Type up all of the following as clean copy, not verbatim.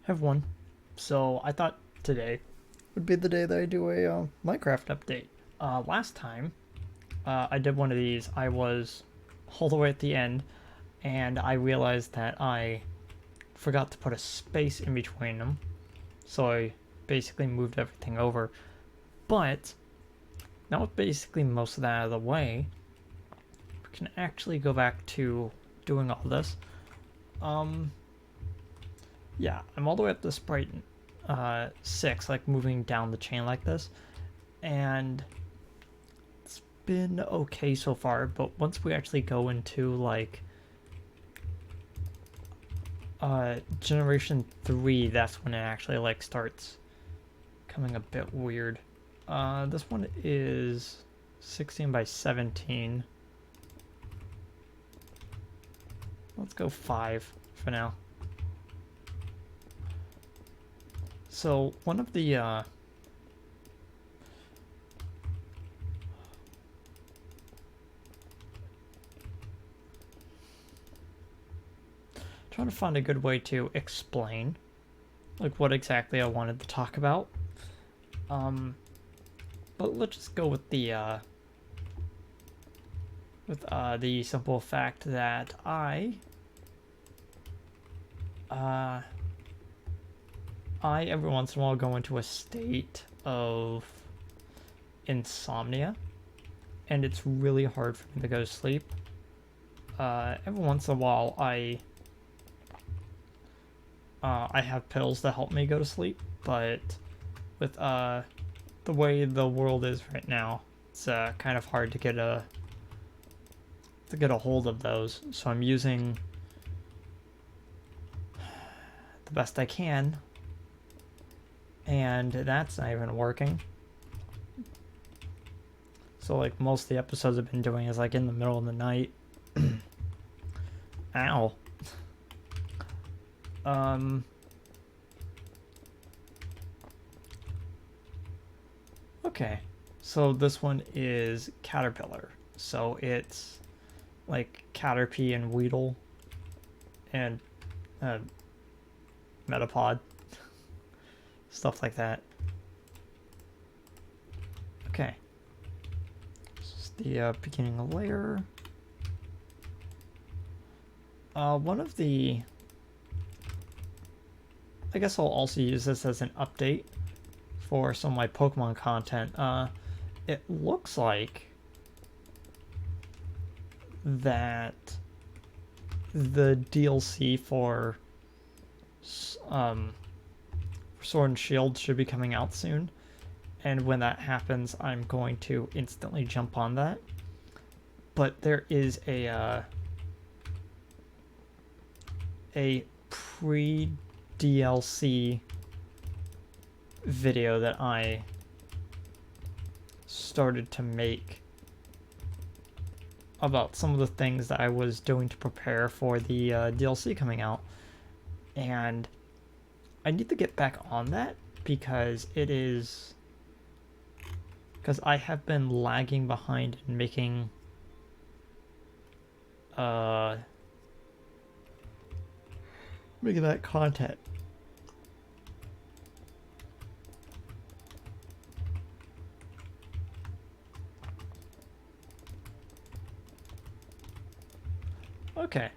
Have one. So I thought today would be the day that I do a Minecraft update. Last time I did one of these, I was all the way at the end, and I realized that I forgot to put a space in between them, so I basically moved everything over. But now with basically most of that out of the way, we can actually go back to doing all this. Um, yeah, I'm all the way up to Sprite 6, like moving down the chain like this, and it's been okay so far. But once we actually go into like generation 3, that's when it actually like starts coming a bit weird. This one is 16 by 17. Let's go 5 for now. So one of the trying to find a good way to explain like what exactly I wanted to talk about. But let's just go with the simple fact that I every once in a while go into a state of insomnia, and it's really hard for me to go to sleep. Every once in a while, I have pills that help me go to sleep, but with the way the world is right now, it's kind of hard to get a hold of those. So I'm using the best I can, and that's not even working. So like most of the episodes I've been doing is like in the middle of the night. Ow. Okay. So this one is Caterpillar. So it's like Caterpie and Weedle and uh, Metapod. Stuff like that. Okay. This is the beginning layer. One of the... I guess I'll also use this as an update for some of my Pokemon content. It looks like that the DLC for Sword and Shield should be coming out soon, and when that happens, I'm going to instantly jump on that. But there is a pre-DLC video that I started to make about some of the things that I was doing to prepare for the DLC coming out, and I need to get back on that because I have been lagging behind in making that content. Okay.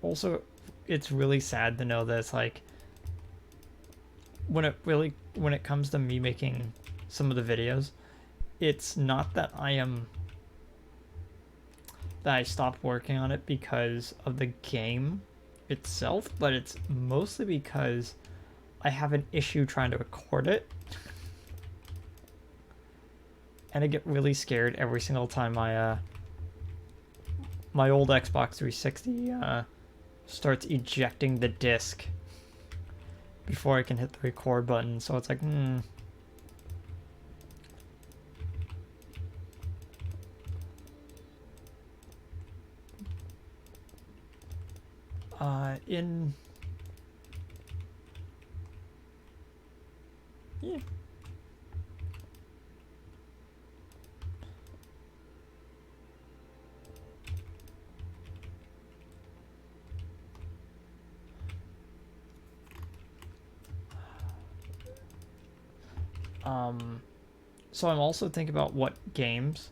Also, it's really sad to know that it's like when it comes to me making some of the videos, it's not that I stopped working on it because of the game itself, but it's mostly because I have an issue trying to record it. And I get really scared every single time my old Xbox 360 starts ejecting the disc before I can hit the record button. So it's like, yeah. So I'm also thinking about what games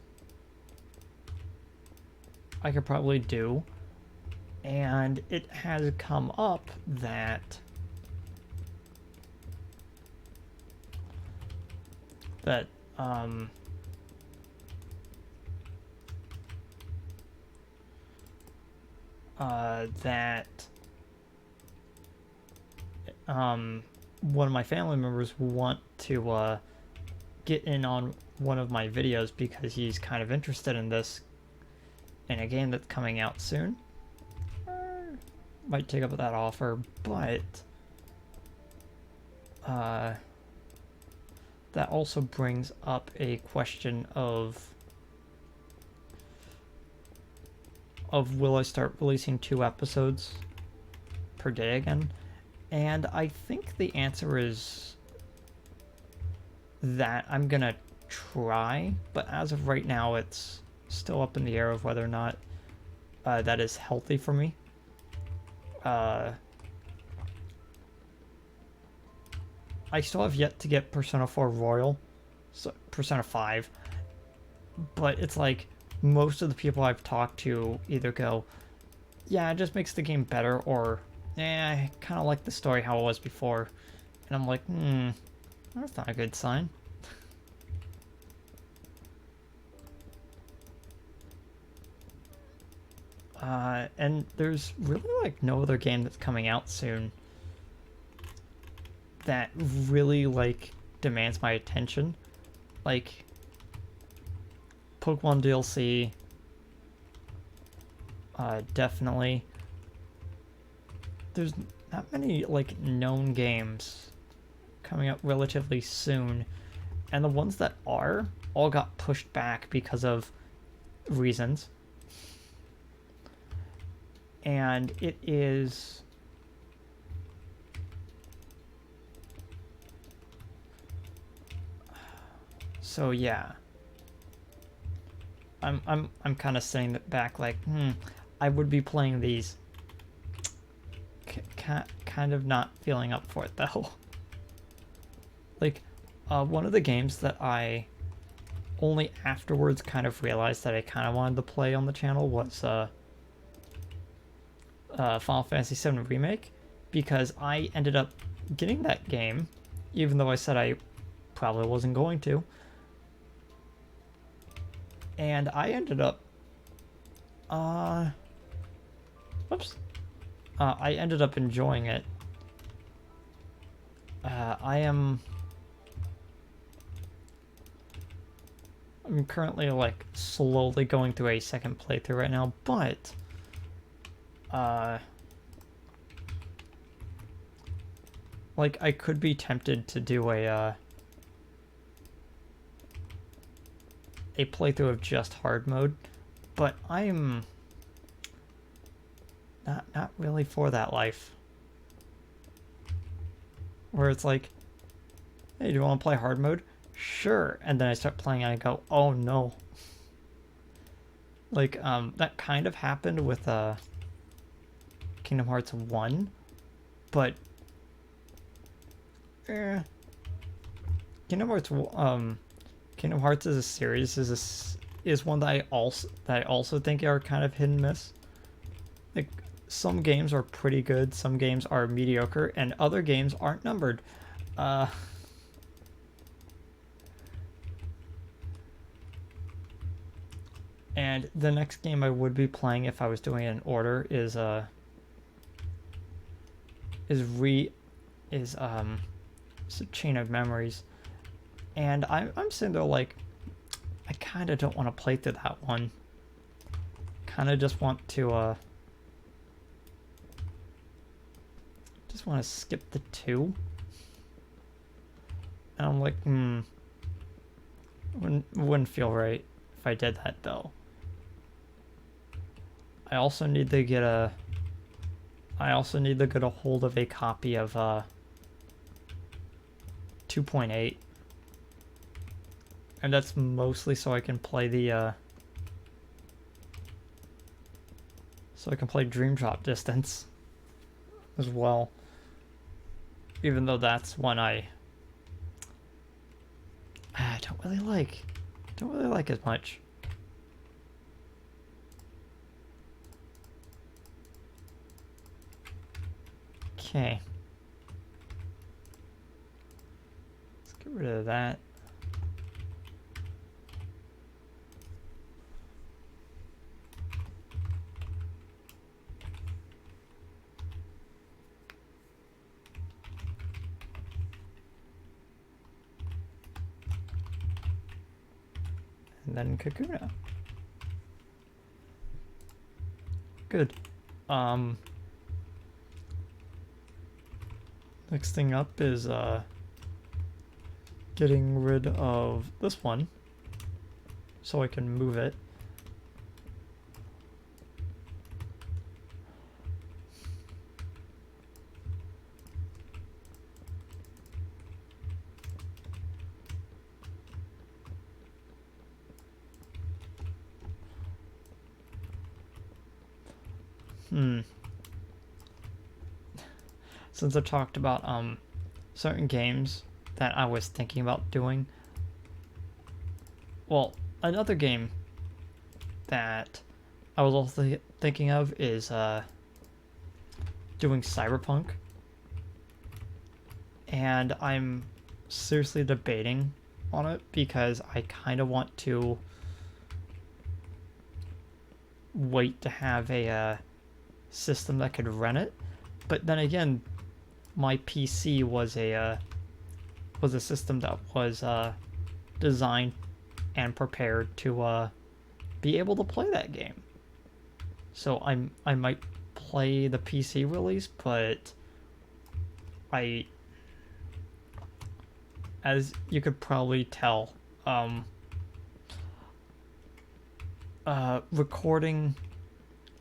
I could probably do, and it has come up that that um, that one of my family members want to get in on one of my videos because he's kind of interested in this in a game that's coming out soon. Might take up that offer, but that also brings up a question of will I start releasing 2 episodes per day again? And I think the answer is that I'm gonna try, but as of right now, it's still up in the air of whether or not that is healthy for me. I still have yet to get Persona 4 Royal, so Persona 5, but it's like most of the people I've talked to either go, yeah, it just makes the game better, or I kind of like the story how it was before. And I'm like, that's not a good sign. And there's really like no other game that's coming out soon that really like demands my attention. Like Pokemon DLC, definitely. There's not many like known games coming out relatively soon, and the ones that are all got pushed back because of reasons. And it is so yeah. I'm kind of sitting back like, I would be playing these. Kind of not feeling up for it though. Like, one of the games that I only afterwards kind of realized that I kind of wanted to play on the channel was Final Fantasy VII Remake, because I ended up getting that game, even though I said I probably wasn't going to. And I ended up, I ended up enjoying it. I'm currently like slowly going through a second playthrough right now, but like I could be tempted to do a playthrough of just hard mode, but I'm not really for that life. Where it's like, hey, do you want to play hard mode? Sure. And then I start playing and I go, oh no. Like, that kind of happened with Kingdom Hearts 1, but Kingdom Hearts as a series is one that I also think are kind of hit and miss. Like, some games are pretty good, some games are mediocre, and other games aren't numbered. And the next game I would be playing if I was doing it in order is it's a Chain of Memories. And I'm sitting there like, I kind of don't want to play through that one. Kind of just want to skip the 2. And I'm like, wouldn't feel right if I did that though. I also need to get a hold of a copy of 2.8. And that's mostly so I can play Dream Drop Distance as well. Even though that's one don't really like as much. Okay. Let's get rid of that. And then Kakuna. Good. Next thing up is getting rid of this one so I can move it. Since I talked about certain games that I was thinking about doing, well, another game that I was also thinking of is doing Cyberpunk, and I'm seriously debating on it because I kind of want to wait to have a system that could run it, but then again, my PC was a system that was designed and prepared to be able to play that game. So I might play the PC release, but as you could probably tell, recording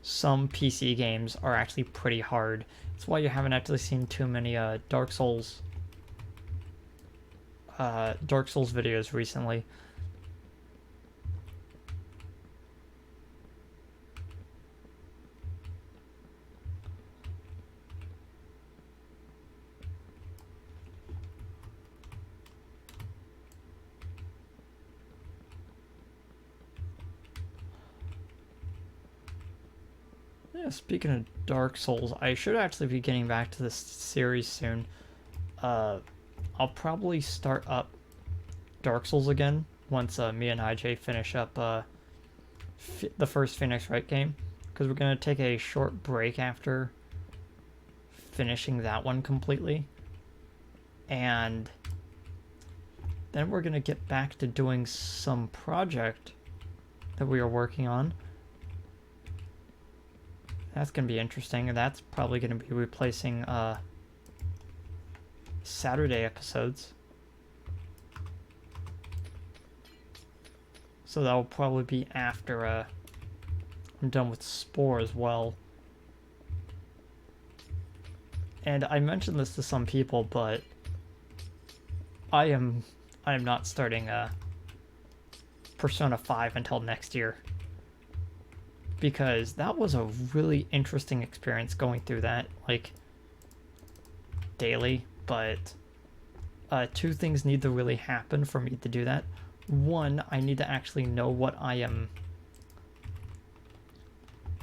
some PC games are actually pretty hard. That's why you haven't actually seen too many Dark Souls videos recently. Yeah, speaking of Dark Souls, I should actually be getting back to this series soon. I'll probably start up Dark Souls again once me and IJ finish up the first Phoenix Wright game, because we're going to take a short break after finishing that one completely, and then we're going to get back to doing some project that we are working on. That's going to be interesting, and that's probably going to be replacing Saturday episodes. So that will probably be after I'm done with Spore as well. And I mentioned this to some people, but I am not starting Persona 5 until next year, because that was a really interesting experience going through that, like, daily. But two things need to really happen for me to do that. One, I need to actually know what I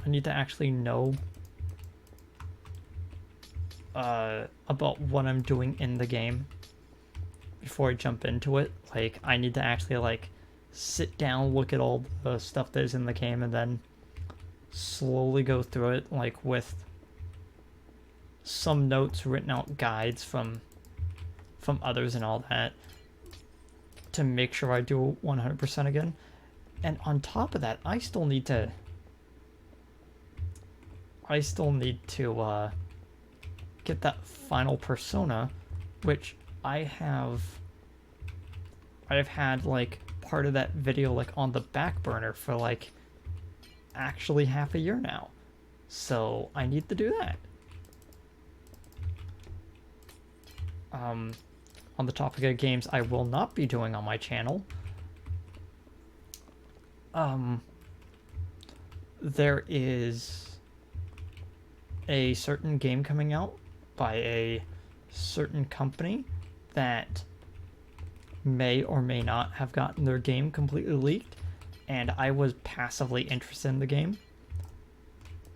need to actually know about what I'm doing in the game before I jump into it. Like, I need to actually, like, sit down, look at all the stuff that is in the game, and then slowly go through it, like, with some notes, written out guides from others and all that, to make sure I do 100% again. And on top of that, I still need to get that final Persona, which I've had, like, part of that video, like, on the back burner for, like, actually half a year now. So I need to do that. On the topic of games I will not be doing on my channel, there is a certain game coming out by a certain company that may or may not have gotten their game completely leaked, and I was passively interested in the game,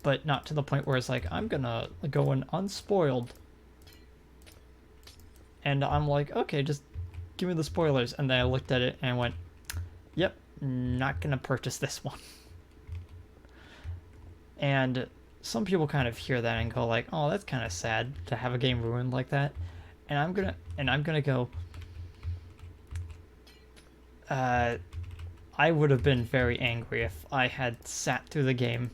but not to the point where it's like, I'm gonna go in unspoiled. And I'm like, okay, just give me the spoilers. And then I looked at it and went, yep, not gonna purchase this one. And some people kind of hear that and go like, oh, that's kind of sad to have a game ruined like that. And I'm gonna go, I would have been very angry if I had sat through the game,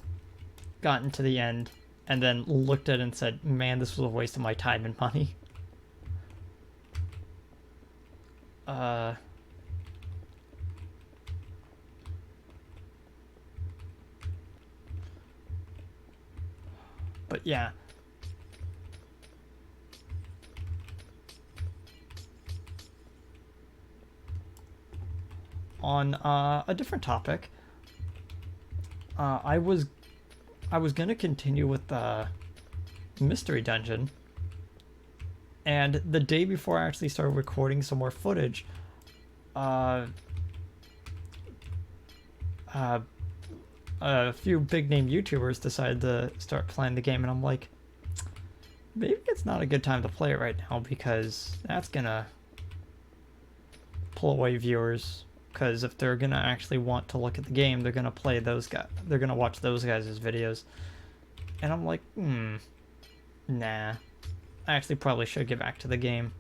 gotten to the end, and then looked at it and said, man, this was a waste of my time and money. But yeah. On a different topic, I was gonna continue with the mystery dungeon, and the day before I actually started recording some more footage, a few big name YouTubers decided to start playing the game, and I'm like, maybe it's not a good time to play it right now because that's gonna pull away viewers. Because if they're gonna actually want to look at the game, they're gonna play those guys. They're gonna watch those guys' videos, and I'm like, nah. I actually probably should get back to the game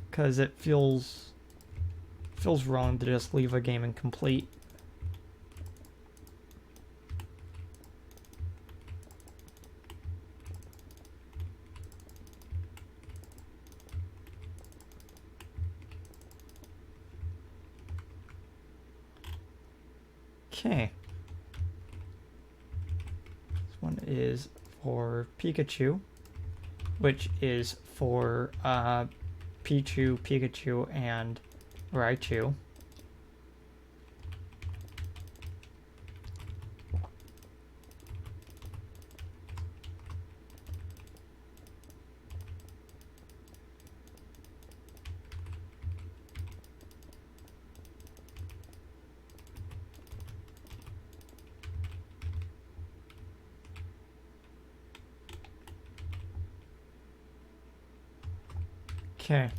because it feels wrong to just leave a game incomplete. Okay. This one is for Pikachu, which is for Pichu, Pikachu, and Raichu. Okay.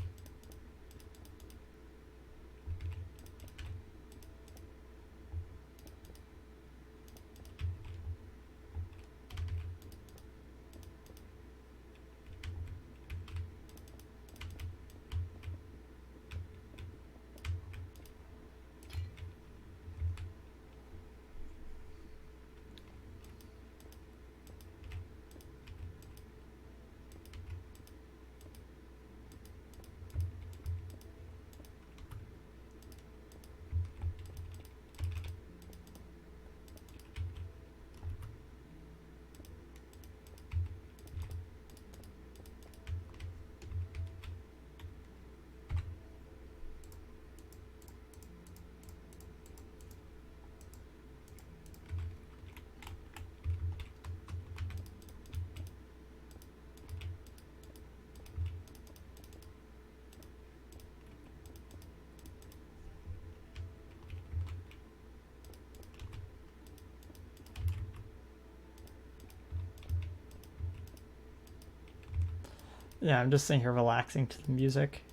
Yeah, I'm just sitting here relaxing to the music.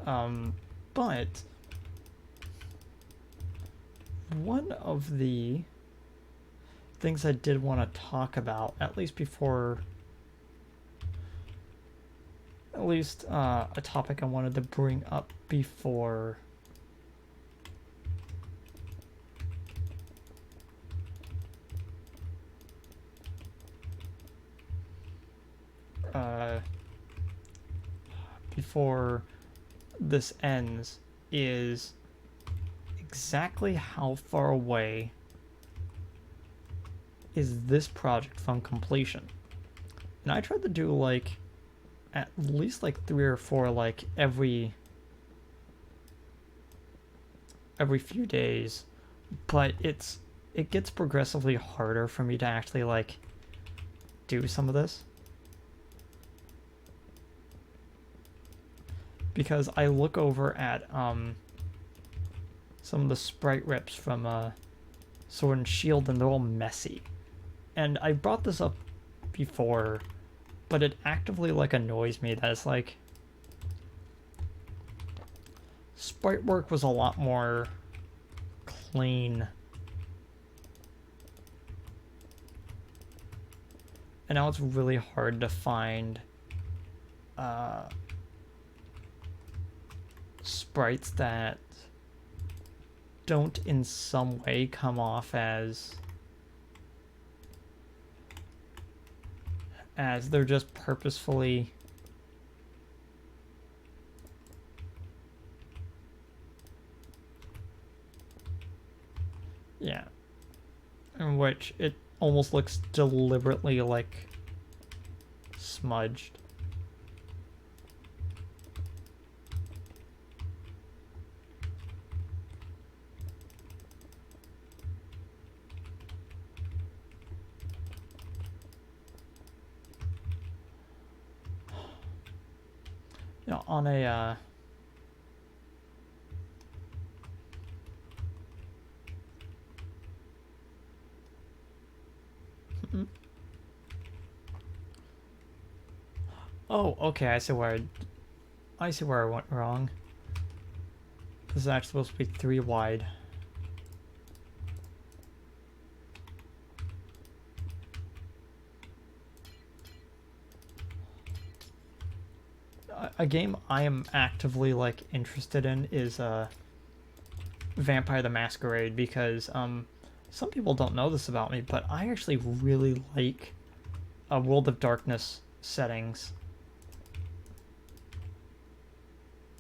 But one of the things I did want to talk about, at least a topic I wanted to bring up before this ends is exactly how far away is this project from completion. And I tried to do like at least like 3 or 4 like every few days, but it gets progressively harder for me to actually like do some of this. because I look over at some of the sprite rips from Sword and Shield, and they're all messy. And I brought this up before, but it actively like annoys me that it's like sprite work was a lot more clean. And now it's really hard to find sprites that don't in some way come off as they're just purposefully in which it almost looks deliberately like smudged. You know, on a oh, okay, I see where I went wrong. This is actually supposed to be 3 wide. A game I am actively like interested in is Vampire the Masquerade, because some people don't know this about me, but I actually really like World of Darkness settings.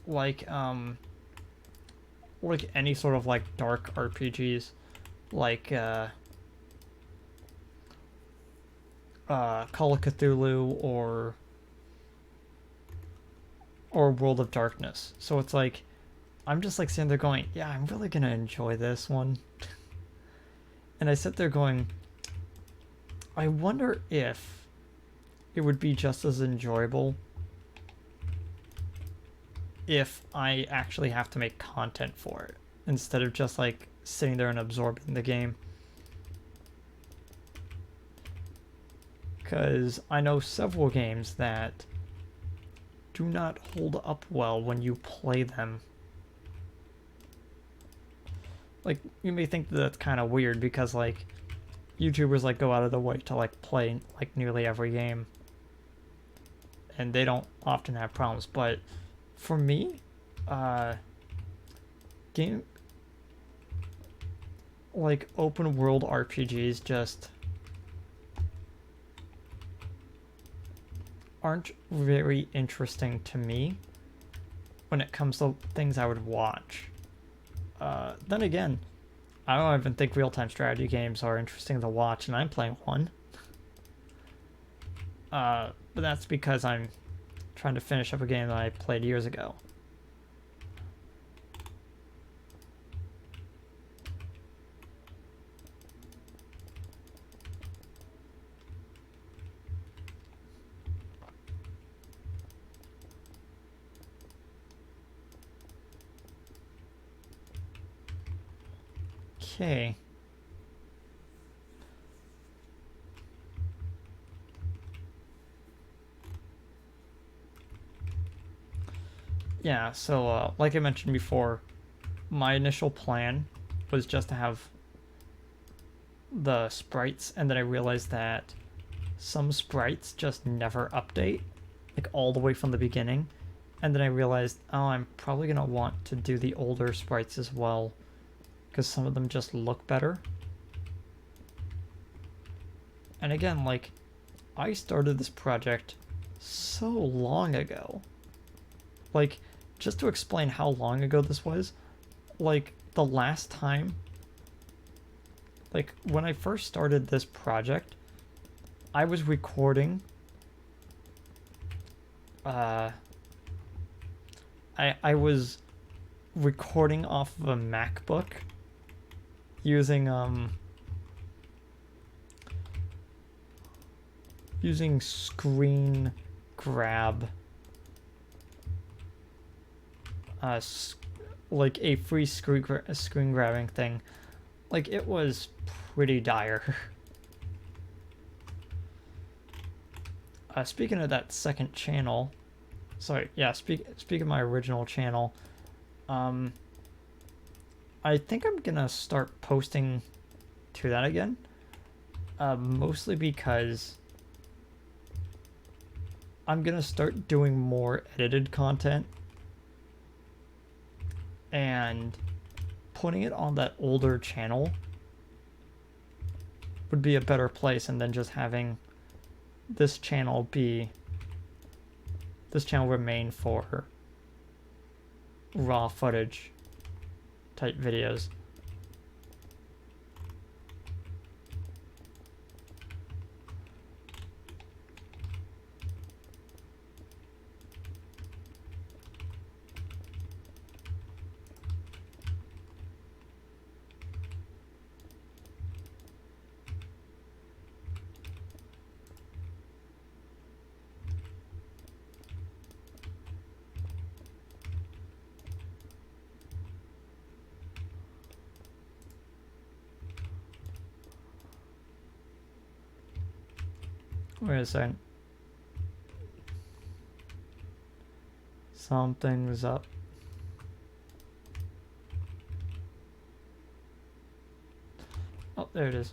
Like any sort of like dark RPGs, like Call of Cthulhu or World of Darkness. So it's like I'm just like sitting there going, yeah, I'm really gonna enjoy this one. And I sit there going, I wonder if it would be just as enjoyable if I actually have to make content for it instead of just like sitting there and absorbing the game. Because I know several games that do not hold up well when you play them. Like, you may think that's kind of weird because like YouTubers like go out of their way to like play like nearly every game, and they don't often have problems. But for me, game like open world RPGs just aren't very interesting to me when it comes to things I would watch. Then again, I don't even think real-time strategy games are interesting to watch, and I'm playing one. But that's because I'm trying to finish up a game that I played years ago. Okay. Yeah, so like I mentioned before, my initial plan was just to have the sprites, and then I realized that some sprites just never update, like all the way from the beginning. And then I realized, oh, I'm probably gonna want to do the older sprites as well, because some of them just look better. And again, like, I started this project so long ago. Like, just to explain how long ago this was, like, the last time, like, when I first started this project, I was recording, I was recording off of a MacBook using screen grab like a free screen grabbing thing. Like, it was pretty dire. Speaking of that second channel, sorry, yeah, speaking of my original channel, I think I'm gonna start posting to that again, mostly because I'm gonna start doing more edited content and putting it on that older channel would be a better place, and then just having this channel remain for raw footage type videos. Wait a second. Something's up. Oh, there it is.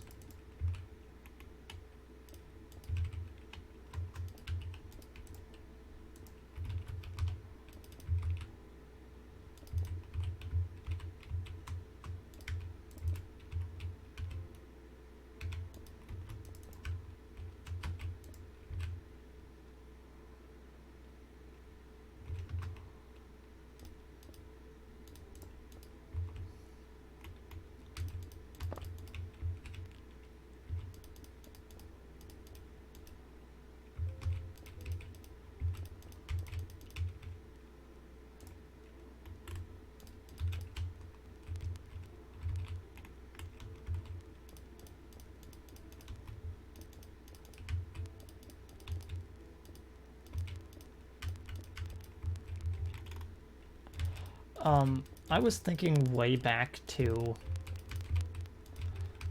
I was thinking way back to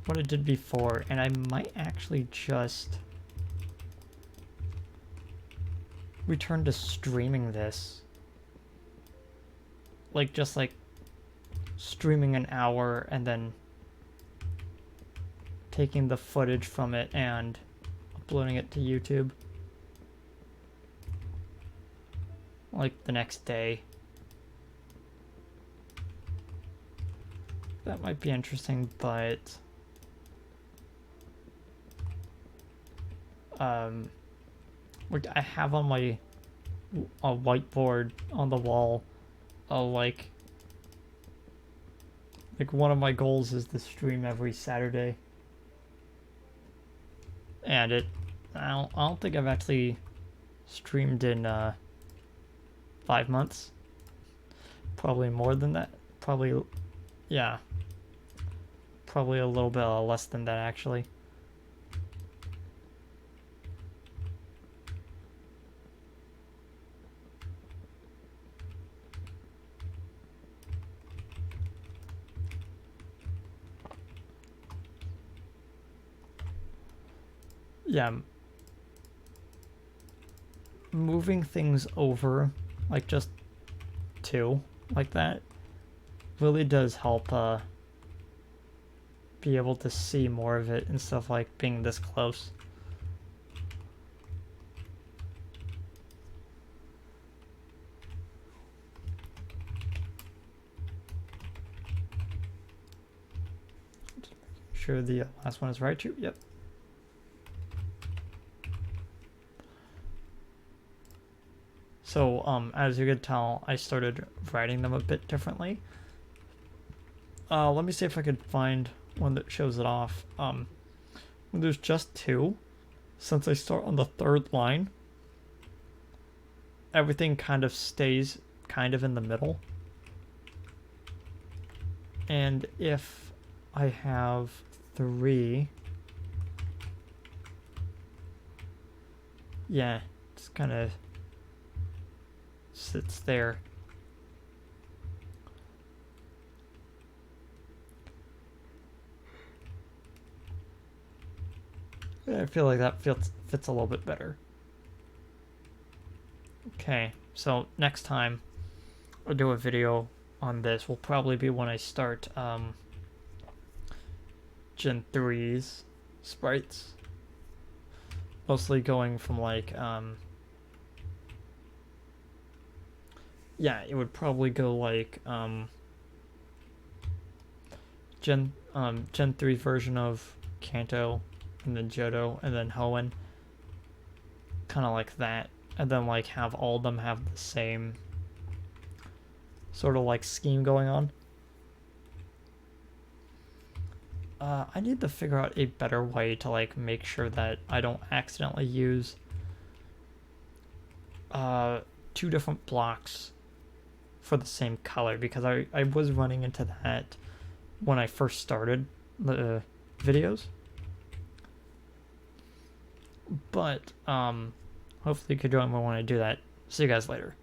what I did before, and I might actually just return to streaming this. Like, just like streaming an hour and then taking the footage from it and uploading it to YouTube. Like the next day. That might be interesting, but like I have on my whiteboard on the wall, like one of my goals is to stream every Saturday, and I don't think I've actually streamed in 5 months. Probably more than that. Probably, yeah. Probably a little bit less than that, actually. Yeah. Moving things over, like just two, like that, really does help be able to see more of it and stuff, like being this close. Sure the last one is right too. Yep. So as you could tell, I started writing them a bit differently. Let me see if I could find one that shows it off. When there's just two, since I start on the third line, everything kind of stays kind of in the middle. And if I have three, yeah, it's kind of sits there. I feel like that fits a little bit better. Okay, so next time I'll do a video on this will probably be when I start Gen 3's sprites. Mostly going from like yeah, it would probably go like Gen 3 version of Kanto, and then Johto, and then Hoenn, kind of like that, and then like have all of them have the same sort of like scheme going on. I need to figure out a better way to like make sure that I don't accidentally use two different blocks for the same color, because I was running into that when I first started the videos. But hopefully you could join me when I do that. See you guys later.